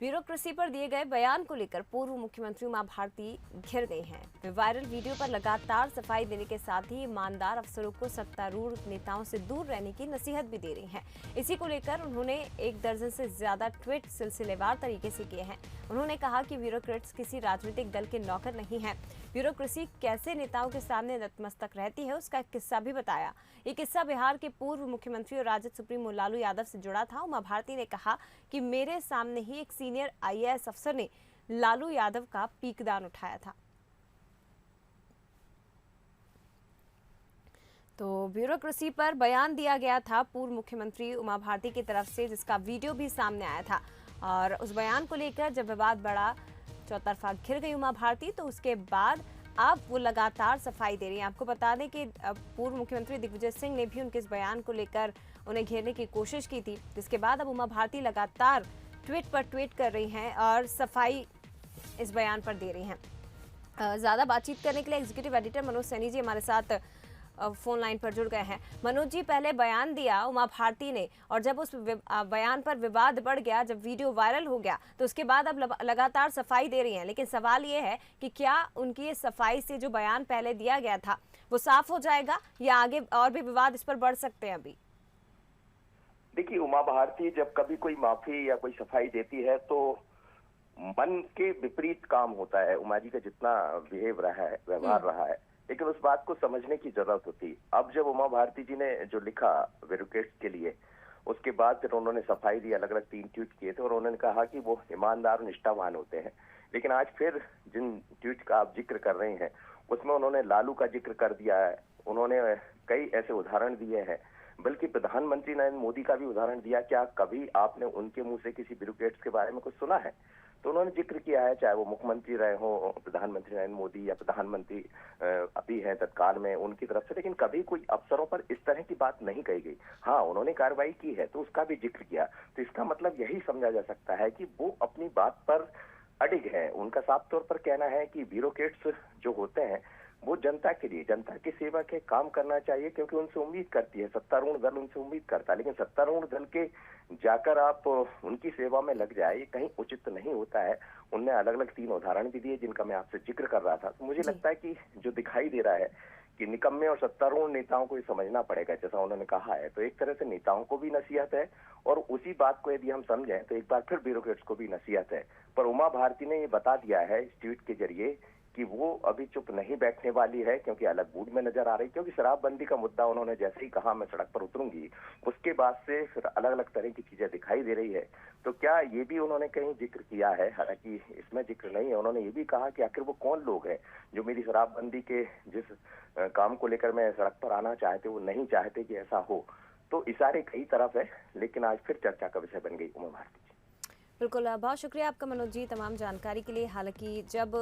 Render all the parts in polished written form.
Bureaucracy पर दिए गए बयान को लेकर पूर्व मुख्यमंत्री उमा भारती घिर गई हैं। वे वायरल वीडियो पर लगातार सफाई देने के साथ ही ईमानदार अफसरों को सत्तारूढ़ नेताओं से दूर रहने की नसीहत भी दे रही हैं। इसी को लेकर उन्होंने 1 दर्जन से ज्यादा ट्वीट सिलसिलेवार तरीके से किए हैं। उन्होंने कहा कि ब्यूरोक्रेट्स किसी राजनीतिक दल के नौकर नहीं है। ब्यूरोक्रेसी कैसे नेताओं के सामने नतमस्तक रहती है उसका एक किस्सा भी बताया। ये किस्सा बिहार के पूर्व मुख्यमंत्री और राजद सुप्रीमो लालू यादव से जुड़ा था। उमा भारती ने कहा कि मेरे सामने ही एक सीनियर IAS अफसर ने लालू यादव का पीकदान उठाया था। तो ब्यूरोक्रेसी पर बयान दिया गया था पूर्व मुख्यमंत्री उमा भारती की तरफ से, जिसका वीडियो भी सामने आया था। और उस बयान को लेकर जब विवाद बढ़ा, चौतरफा घिर गई उमा भारती, तो उसके बाद अब वो लगातार सफाई दे रही हैं। आपको बता दें कि पूर्व मुख्यमंत्री दिग्विजय सिंह ने भी उनके इस बयान को लेकर उन्हें घेरने की कोशिश की थी, जिसके बाद अब उमा भारती लगातार ट्वीट पर ट्वीट कर रही हैं और सफाई इस बयान पर दे रही हैं। ज़्यादा बातचीत करने के लिए एग्जीक्यूटिव एडिटर मनोज सैनी जी हमारे साथ फोन लाइन पर जुड़ गए हैं। मनोज जी, पहले बयान दिया उमा भारती ने, और जब उस बयान पर विवाद बढ़ गया, जब वीडियो वायरल हो गया, तो उसके बाद अब लगातार सफाई दे रही हैं। लेकिन सवाल ये है कि क्या उनकी ये सफाई से जो बयान पहले दिया गया था वो साफ हो जाएगा या आगे और भी विवाद इस पर बढ़ सकते हैं अभी? देखिए, उमा भारती जब कभी कोई माफी या कोई सफाई देती है तो मन के विपरीत काम होता है। उमा जी का जितना व्यवहार रहा है, लेकिन उस बात को समझने की जरूरत होती। अब जब उमा भारती जी ने जो लिखा ब्यूरोक्रेट्स के लिए, उसके बाद फिर उन्होंने सफाई दी, अलग अलग 3 ट्वीट किए थे और उन्होंने कहा कि वो ईमानदार निष्ठावान होते हैं। लेकिन आज फिर जिन ट्वीट का आप जिक्र कर रहे हैं उसमें उन्होंने लालू का जिक्र कर दिया है। उन्होंने कई ऐसे उदाहरण दिए हैं, बल्कि प्रधानमंत्री नरेंद्र मोदी का भी उदाहरण दिया। क्या कभी आपने उनके मुंह से किसी ब्यूरोक्रेट्स के बारे में कुछ सुना है? तो उन्होंने जिक्र किया है, चाहे वो मुख्यमंत्री रहे हो प्रधानमंत्री नरेंद्र मोदी या प्रधानमंत्री अभी हैं तत्काल में उनकी तरफ से, लेकिन कभी कोई अफसरों पर इस तरह की बात नहीं कही गई। हाँ, उन्होंने कार्रवाई की है तो उसका भी जिक्र किया। तो इसका मतलब यही समझा जा सकता है कि वो अपनी बात पर अडिग है। उनका साफ तौर पर कहना है कि ब्यूरोक्रेट्स जो होते हैं वो जनता के लिए, जनता की सेवा के काम करना चाहिए, क्योंकि उनसे उम्मीद करती है, सत्तारूढ़ दल उनसे उम्मीद करता है। लेकिन सत्तारूढ़ दल के जाकर आप उनकी सेवा में लग जाए, ये कहीं उचित नहीं होता है। उनने अलग अलग 3 उदाहरण भी दिए जिनका मैं आपसे जिक्र कर रहा था। तो मुझे लगता है कि जो दिखाई दे रहा है कि निकम्मे और सत्तारूढ़ नेताओं को ये समझना पड़ेगा, जैसा उन्होंने कहा है। तो एक तरह से नेताओं को भी नसीहत है और उसी बात को यदि हम समझें तो एक बार फिर ब्यूरोक्रेट्स को भी नसीहत है। पर उमा भारती ने ये बता दिया है इस ट्वीट के जरिए कि वो अभी चुप नहीं बैठने वाली है, क्योंकि अलग मूड में नजर आ रही। क्योंकि शराबबंदी का मुद्दा उन्होंने जैसे ही कहा मैं सड़क पर उतरूंगी, उसके बाद से फिर अलग अलग तरह की चीजें दिखाई दे रही है। तो क्या ये भी उन्होंने कहीं जिक्र किया है, हालांकि इसमें जिक्र नहीं है। उन्होंने ये भी कहा कि आखिर वो कौन लोग हैं जो मेरी शराबबंदी के जिस काम को लेकर मैं सड़क पर आना चाहते वो नहीं चाहते कि ऐसा हो। तो इशारे कई तरफ है, लेकिन आज फिर चर्चा का विषय बन गई उमा भारती। बिल्कुल, बहुत शुक्रिया आपका मनोज जी तमाम जानकारी के लिए। हालांकि जब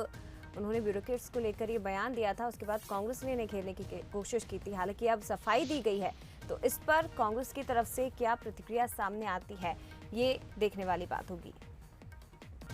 उन्होंने ब्यूरोक्रेट्स को लेकर ये बयान दिया था, उसके बाद कांग्रेस ने इन्हें घेरने की कोशिश की थी। हालांकि अब सफाई दी गई है, तो इस पर कांग्रेस की तरफ से क्या प्रतिक्रिया सामने आती है, ये देखने वाली बात होगी।